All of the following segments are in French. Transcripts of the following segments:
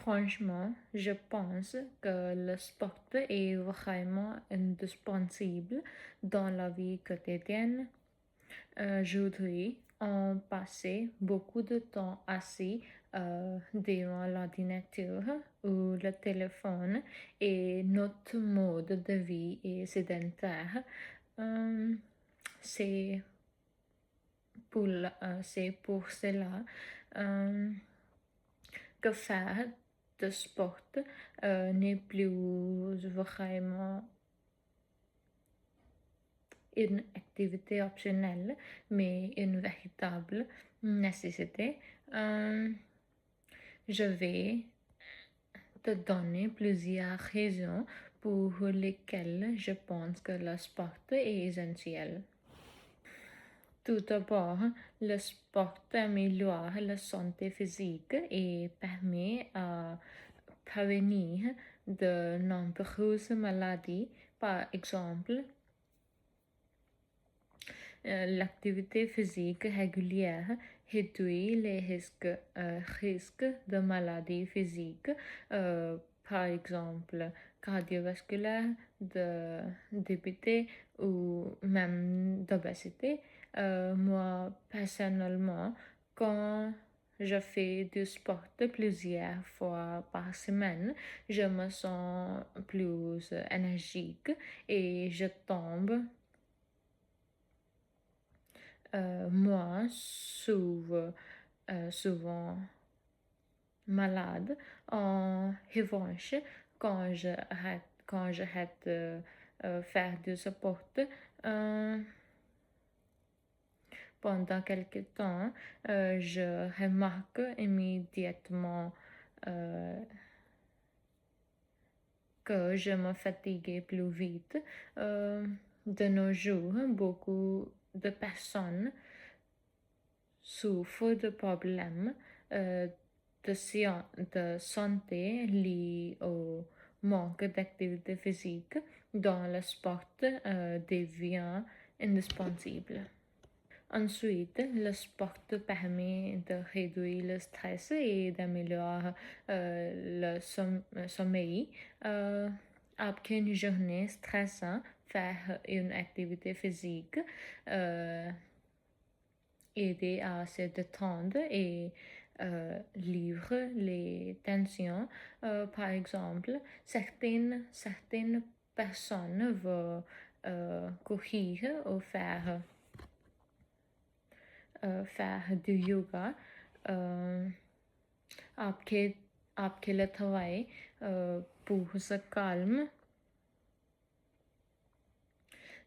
Franchement, je pense que le sport est vraiment indispensable dans la vie quotidienne. Je voudrais en passer beaucoup de temps assis devant l'ordinateur ou le téléphone et notre mode de vie est sédentaire. Euh, c'est c'est pour cela euh, que faire de sport n'est plus vraiment une activité optionnelle, mais une véritable nécessité. Euh, je vais te donner plusieurs raisons pour lesquelles je pense que le sport est essentiel. Tout d'abord, le sport améliore la santé physique et permet à prévenir de nombreuses maladies. Par exemple, l'activité physique régulière réduit les risques de maladies physiques, par exemple cardiovasculaires, de diabète ou même d'obésité. Moi, personnellement, quand je fais du sport plusieurs fois par semaine, je me sens plus énergique et je tombe souvent malade. En revanche, quand j'arrête de faire du sport euh, pendant quelque temps, je remarque immédiatement euh, que je me fatiguais plus vite. De nos jours, beaucoup de personnes souffrent de problèmes euh, de santé liés au manque d'activité physique dont le sport devient indispensable. Ensuite, le sport permet de réduire le stress et d'améliorer le sommeil. Euh, Après une journée stressante, faire une activité physique aider à se détendre et livre les tensions. Par exemple, certaines personnes vont courir ou faire du yoga euh, après, après le travail pour se calmer.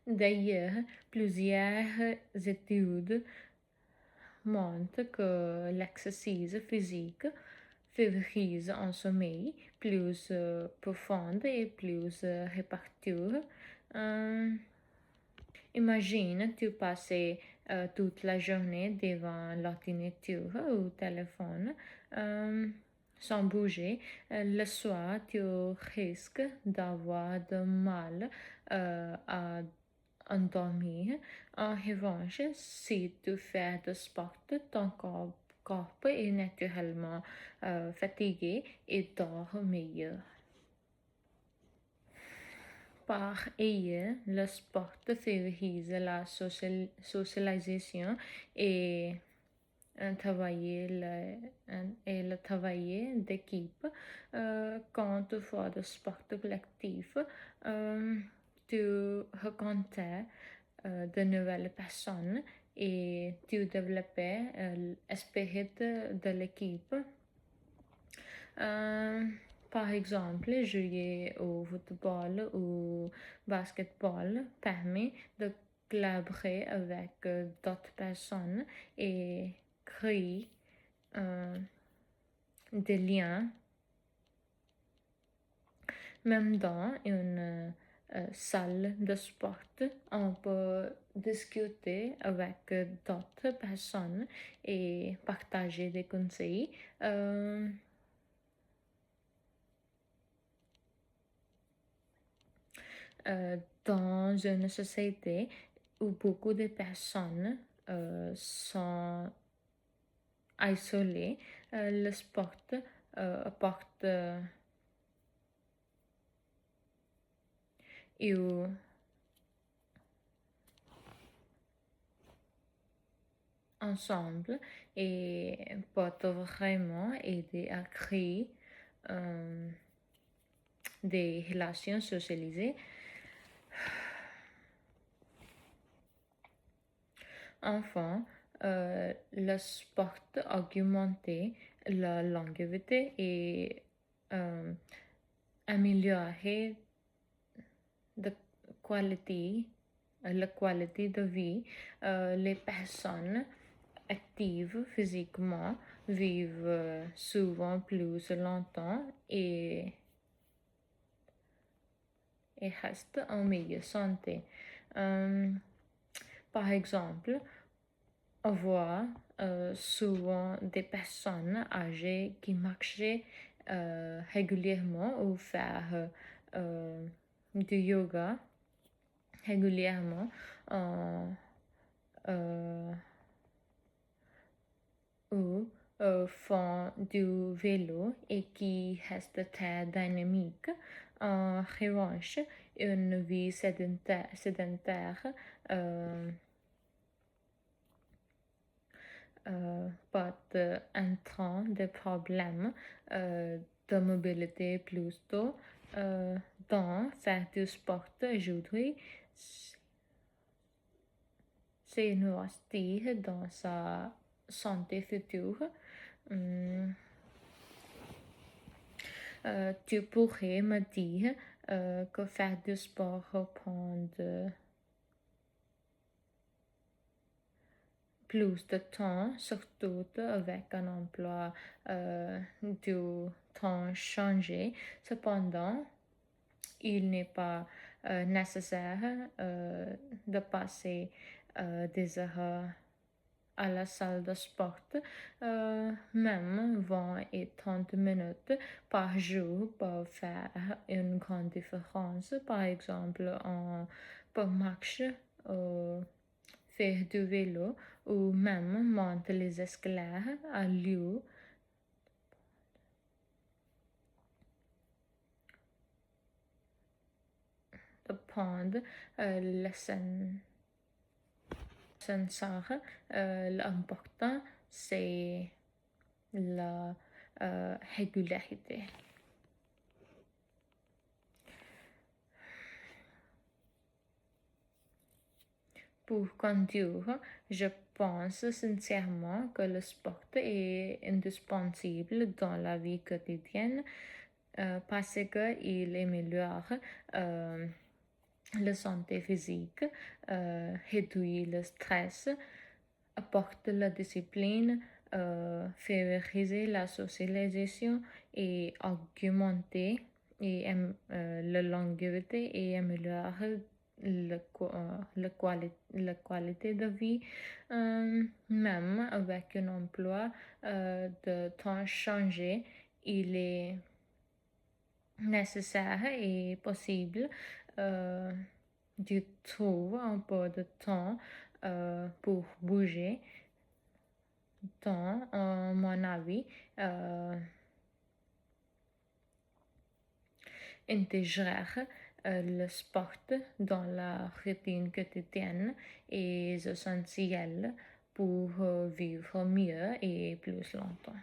D'ailleurs, plusieurs études montre que l'exercice physique favorise un sommeil plus profond et plus répartiteur. Euh, Imagine tu passer toute la journée devant l'ordinateur ou téléphone sans bouger. Le soir, tu risques d'avoir de mal à endormir. En revanche, si tu fais du sport, ton corps est naturellement fatigué et dort mieux. Par ailleurs, le sport favorise la socialisation et le travail d'équipe. Quand tu fais du sport collectif, tu rencontres de nouvelles personnes et tu développes l'esprit de l'équipe. Euh, Par exemple, jouer au football ou basketball permet de collaborer avec d'autres personnes et créer euh, des liens. Même dans une salle de sport, on peut discuter avec d'autres personnes et partager des conseils. Euh, euh, dans une société où beaucoup de personnes sont isolées, le sport apporte et ensemble et peut vraiment aider à créer des relations socialisées. Enfin, le sport augmenter la longévité et améliorer de qualité, la qualité de vie. Les personnes actives physiquement vivent souvent plus longtemps et restent en meilleure santé. Par exemple, on voit souvent des personnes âgées qui marchent régulièrement ou faire du yoga régulièrement euh, ou font du vélo et qui restent très dynamiques. En revanche, une vie sédentaire porte un train de problèmes de mobilité plus tôt. Dans certains sports aujourd'hui, c'est investir dans sa santé future. Tu pourrais me dire que faire du sport prend plus de temps, surtout avec un emploi du temps changé. Cependant, il n'est pas nécessaire de passer des heures à la salle de sport, même 20 et 30 minutes par jour peuvent faire une grande différence. Par exemple, on peut marcher, faire du vélo ou même monter les escaliers à lieu de prendre l'ascenseur. L'important, c'est la régularité. Pour conclure, je pense sincèrement que le sport est indispensable dans la vie quotidienne parce qu'il améliore la santé physique, réduit le stress, apporte la discipline, favoriser la socialisation et augmenter la longévité et améliorer la qualité de vie, même avec un emploi de temps changé, il est nécessaire et possible de trouver un peu de temps pour bouger. Dans mon avis, intégrer le sport dans la routine quotidienne est essentiel pour vivre mieux et plus longtemps.